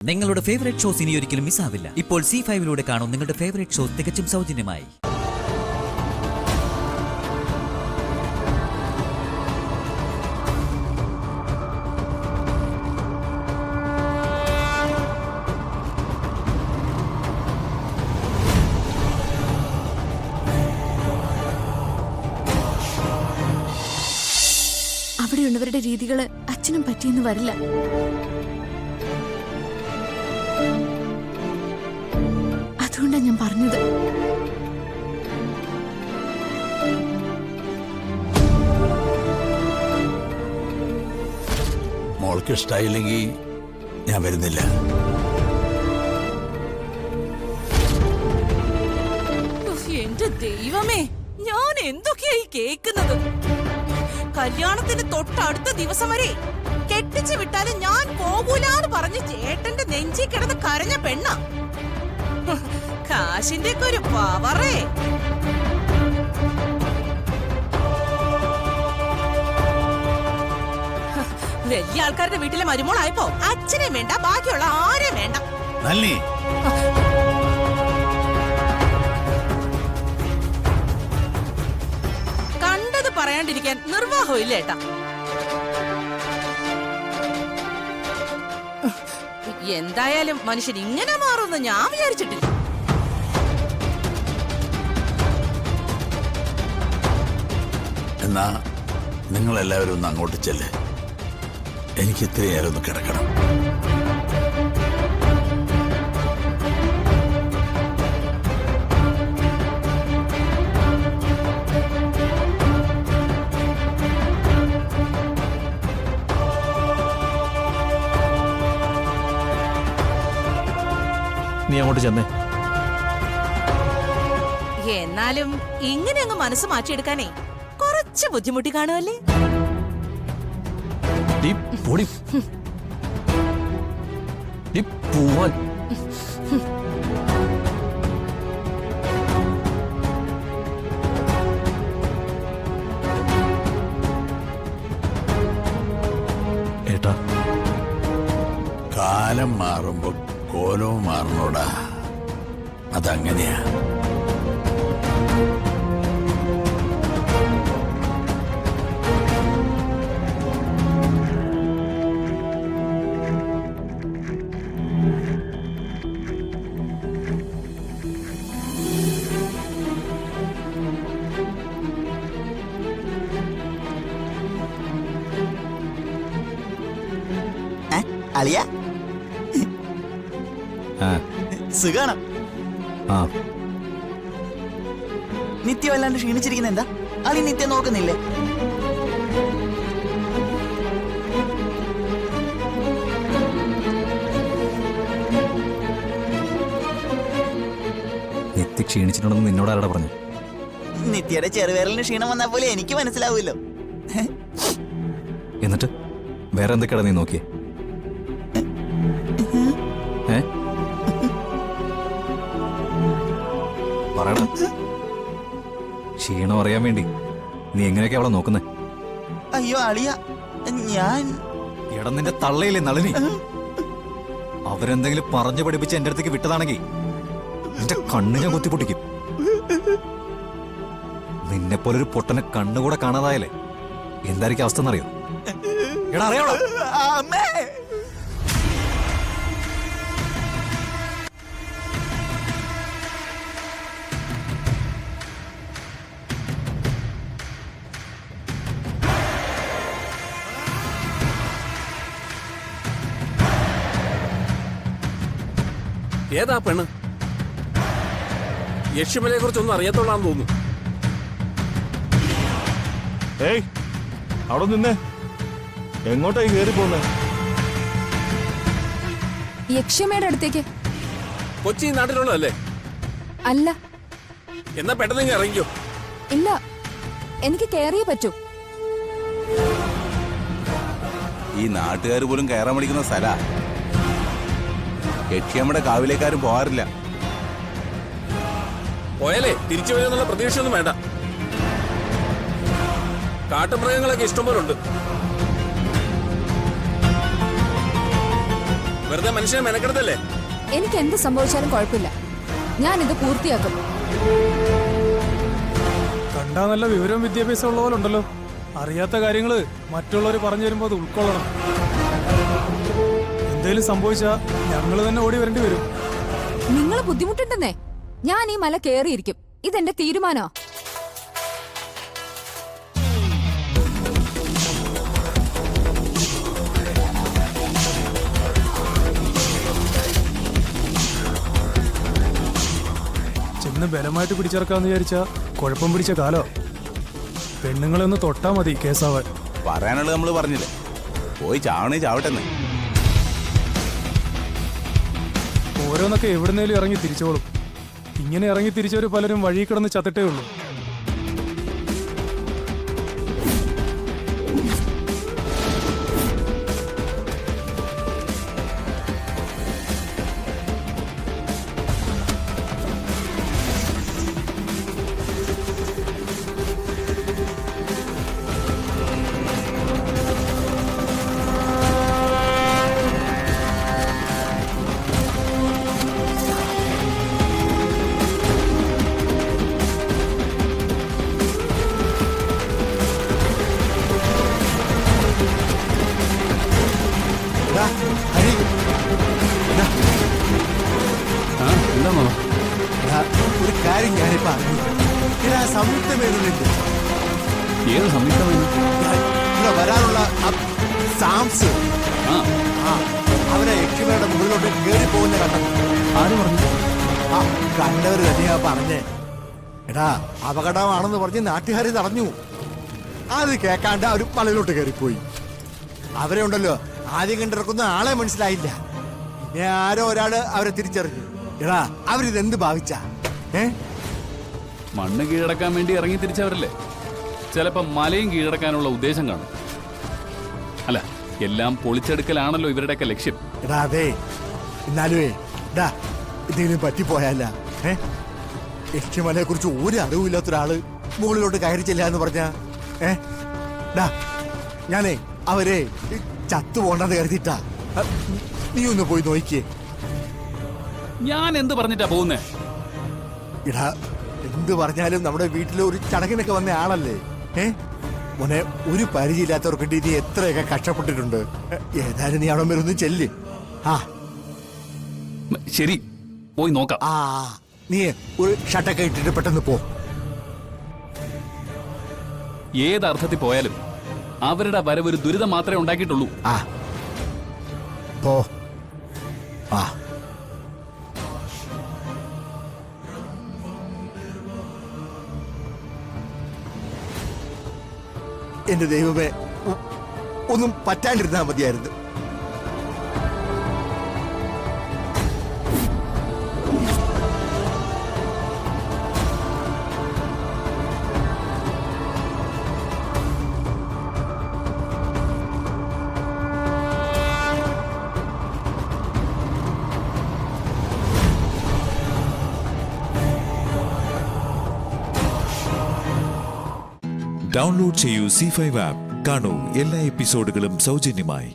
നിങ്ങളുടെ favourite shows ഇനി ഒരിക്കലും മിസ്സാവില്ല. ഇപ്പോൾ C5 കാണും നിങ്ങളുടെ ഫേവറേറ്റ് ഷോസ് തികച്ചും സൗജന്യമായി. അവിടെയുള്ളവരുടെ രീതികള് അച്ഛനും പറ്റിയെന്ന് വരില്ല. അതുകൊണ്ടാണ് ഞാൻ പറഞ്ഞത്. മോൾക്ക് ഇഷ്ടായില്ലെങ്കിൽ ഞാൻ വരുന്നില്ല. എന്റെ ദൈവമേ, ഞാൻ എന്തൊക്കെയായി കേക്കുന്നത്? കല്യാണത്തിന് തൊട്ടടുത്ത ദിവസം വരെ കെട്ടിച്ചു വിട്ടാലും ഞാൻ പോകൂലാന്ന് പറഞ്ഞ് ചേട്ടന്റെ നെഞ്ചി കിടന്ന് കരഞ്ഞ പെണ്ണ. കാശിന്റെ ഒക്കെ ഒരു പവറേ. വലിയ ആൾക്കാരുടെ വീട്ടിലെ മരുമോളായപ്പോ അച്ഛനെ വേണ്ട, ബാക്കിയുള്ള ആരെയും വേണ്ട. കണ്ടത് പറയാണ്ടിരിക്കാൻ നിർവാഹമില്ല ഏട്ടാ. എന്തായാലും മനുഷ്യൻ ഇങ്ങനെ മാറുമെന്ന് ഞാൻ വിചാരിച്ചിട്ടില്ല. എന്നാ നിങ്ങളെല്ലാവരും ഒന്ന് അങ്ങോട്ട് ചെല്ല്. എനിക്ക് ഇത്രയും നേരം ഒന്ന് കിടക്കണം. നീ അങ്ങോട്ട് ചെന്നേ. എന്നാലും ഇങ്ങനെ അങ്ങ് മനസ്സ് മാറ്റിയെടുക്കാനേ കുറച്ച് ബുദ്ധിമുട്ടി കാണുമല്ലേ? പോവാൻ ഏട്ടാ, കാലം മാറുമ്പോ കോലവും മാറണോടാ. അതങ്ങനെയാ. അളിയ സുഖാണ്. നിത്യ വല്ലാണ്ട് ക്ഷീണിച്ചിരിക്കുന്ന എന്താ? അളി നിത്യ നോക്കുന്നില്ലേ? നിത്യ ക്ഷീണിച്ചിട്ടുണ്ടെന്ന് നിന്നോട് ആരാടാ പറഞ്ഞു? നിത്യയുടെ ചെറുവേരലിന് ക്ഷീണം വന്നാൽ പോലെ എനിക്ക് മനസ്സിലാവൂല്ലോ. എന്നിട്ട് വേറെ എന്തൊക്കെയാടാ നീ നോക്കിയേ? പറയടാ. ക്ഷീണം അറിയാൻ വേണ്ടി നീ എങ്ങനെയൊക്കെ അവളെ നോക്കുന്നേ? അയ്യോ അളിയ, ഞാൻ എടാ നിന്റെ തള്ളയില്ലേ നളിനി, അവരെന്തെങ്കിലും പറഞ്ഞു പഠിപ്പിച്ച് എന്റെ അടുത്തേക്ക് വിട്ടതാണെങ്കിൽ നിന്റെ കണ്ണ് ഞാൻ കുത്തിപ്പൊട്ടിക്കും. നിന്നെപ്പോലൊരു പൊട്ടനെ കണ്ണുകൂടെ കാണാതായാലേ എന്തായിരിക്കും അവസ്ഥ എന്നറിയോ? എടാ അറിയാവോ? ഏതാ പെണ്ണ്? യക്ഷിമലയെ കുറിച്ചൊന്നും അറിയാത്തോളാന്ന് തോന്നുന്നു. ഏയ്, അവിടെ നിന്നേ. എങ്ങോട്ടായി കേറി പോന്നെ? യക്ഷിയമ്മയുടെ അടുത്തേക്ക്. കൊച്ചി നാട്ടിലുള്ളതല്ലേ? അല്ല. എന്നാ പെട്ടെന്ന് ഇങ്ങ് ഇറങ്ങിക്കോ. ഇല്ല, എനിക്ക് കയറിയേ പറ്റൂ. ഈ നാട്ടുകാർ പോലും കയറാൻ പഠിക്കുന്ന സ്ഥലാ. യക്ഷിയമ്മയുടെ കാവിലേക്കാരും പോകാറില്ല. പോയാലേ തിരിച്ചു വരുമെന്നുള്ള പ്രതീക്ഷയൊന്നും വേണ്ട. കാട്ടുമൃഗങ്ങളൊക്കെ ഇഷ്ടംപോലുണ്ട്. വെറുതെ മനുഷ്യനെ മെനക്കെടുത്തല്ലേ? എനിക്ക് എന്ത് സംഭവിച്ചാലും കുഴപ്പമില്ല, ഞാനിത് പൂർത്തിയാക്കും. കണ്ടാ നല്ല വിവരവും വിദ്യാഭ്യാസം ഉള്ള പോലെ ഉണ്ടല്ലോ. അറിയാത്ത കാര്യങ്ങള് മറ്റുള്ളവർ പറഞ്ഞു തരുമ്പോൾ അത് ഉൾക്കൊള്ളണം. എന്തേലും സംഭവിച്ചാ ഞങ്ങള് തന്നെ ഓടി വരേണ്ടി വരും. നിങ്ങൾ ബുദ്ധിമുട്ടുണ്ടെന്നേ, ഞാൻ ഈ മല കേറിയിരിക്കും. ഇതെന്റെ തീരുമാനമാ. ചെന്ന് ബലമായിട്ട് പിടിച്ചിറക്കാന്ന് വിചാരിച്ചാ കുഴപ്പം പിടിച്ച കാലോ. പെണ്ണുങ്ങളെ ഒന്ന് തൊട്ടാ മതി കേസാവാൻ. പറയാനുള്ളത് നമ്മൾ പറഞ്ഞില്ലേ, പോയി ചാവണേ ചാവട്ടെന്ന്. ഓരോന്നൊക്കെ എവിടുന്നേലും ഇറങ്ങി തിരിച്ചോളും. ഇങ്ങനെ ഇറങ്ങി തിരിച്ചവര് പലരും വഴി കിടന്ന് ചത്തിട്ടേ ഉള്ളൂ. ഒരു കാര്യം ഞാനിപ്പോ അറിഞ്ഞു. സംയുക്ത മേഖലയുണ്ട്. ഏത് സംയുക്തമായി? ഇവിടെ വരാനുള്ള സാംസ് അവരെ യക്ഷിമയുടെ മുകളിലോട്ട് കയറി പോകുന്ന കണ്ടത്. ആര് പറഞ്ഞു? ആ കണ്ടവര് തന്നെയാ പറഞ്ഞേ. എടാ അപകടമാണെന്ന് പറഞ്ഞ് നാട്ടുകാര് തടഞ്ഞു. അത് കേൾക്കാണ്ട് അവര് മലയിലോട്ട് കയറിപ്പോയി. അവരെ ഉണ്ടല്ലോ ആദ്യം കണ്ടിറക്കുന്ന ആളെ മനസ്സിലായില്ല. പിന്നെ ആരോ ഒരാള് അവരെ തിരിച്ചറിഞ്ഞു. എടാ അവരിതെന്ത് ഭാവിച്ച? മണ്ണ് കീഴടക്കാൻ വേണ്ടി ഇറങ്ങി തിരിച്ചവരല്ലേ. ചിലപ്പോ മലയും കീഴടക്കാനുള്ള ഉദ്ദേശം കാണും. അല്ല, എല്ലാം പൊളിച്ചെടുക്കലാണല്ലോ ഇവരുടെയൊക്കെ ലക്ഷ്യം. എടാ അതെ, എന്നാലുവേ ഡാ എന്തെങ്കിലും പറ്റിപ്പോയല്ല. യക്ഷിമലയെ കുറിച്ച് ഒരു അറിവില്ലാത്ത ഒരാള് മുകളിലോട്ട് കയറി ചെല്ലാന്ന് പറഞ്ഞ ഡാ ഞാനേ അവരെ ചത്തു പോണ്ടെന്ന് കരുതിട്ടാ. നീ ഒന്ന് പോയി നോക്കിയേ. ഞാൻ എന്ത് പറഞ്ഞിട്ടാ പോകുന്നേ? ഇടാ എന്ത് പറഞ്ഞാലും നമ്മുടെ വീട്ടിലെ ഒരു ചടങ്ങിനൊക്കെ വന്ന ആളല്ലേ. മോനെ ഒരു പരിചയമില്ലാത്തവർക്ക് വേണ്ടി നീ എത്രയൊക്കെ കഷ്ടപ്പെട്ടിട്ടുണ്ട്. ഏതായാലും നീ അവിടെ വരുന്നു ചെല്ല്. ശരി, പോയി നോക്കാം. നീ ഒരു ഷർട്ടൊക്കെ ഇട്ടിട്ട് പെട്ടെന്ന് പോ. ഏതർത്ഥത്തിൽ പോയാലും അവരുടെ വരവ് ഒരു ദുരിതം മാത്രമേ ഉണ്ടാക്കിയിട്ടുള്ളൂ. പോ. എന്റെ ദൈവമേ, ഒന്നും പറ്റാണ്ടിരുന്നാ മതിയായിരുന്നു. ഡൗൺലോഡ് ചെയ്യൂ C5 ആപ്പ്. കാണൂ എല്ലാ എപ്പിസോഡുകളും സൗജന്യമായി.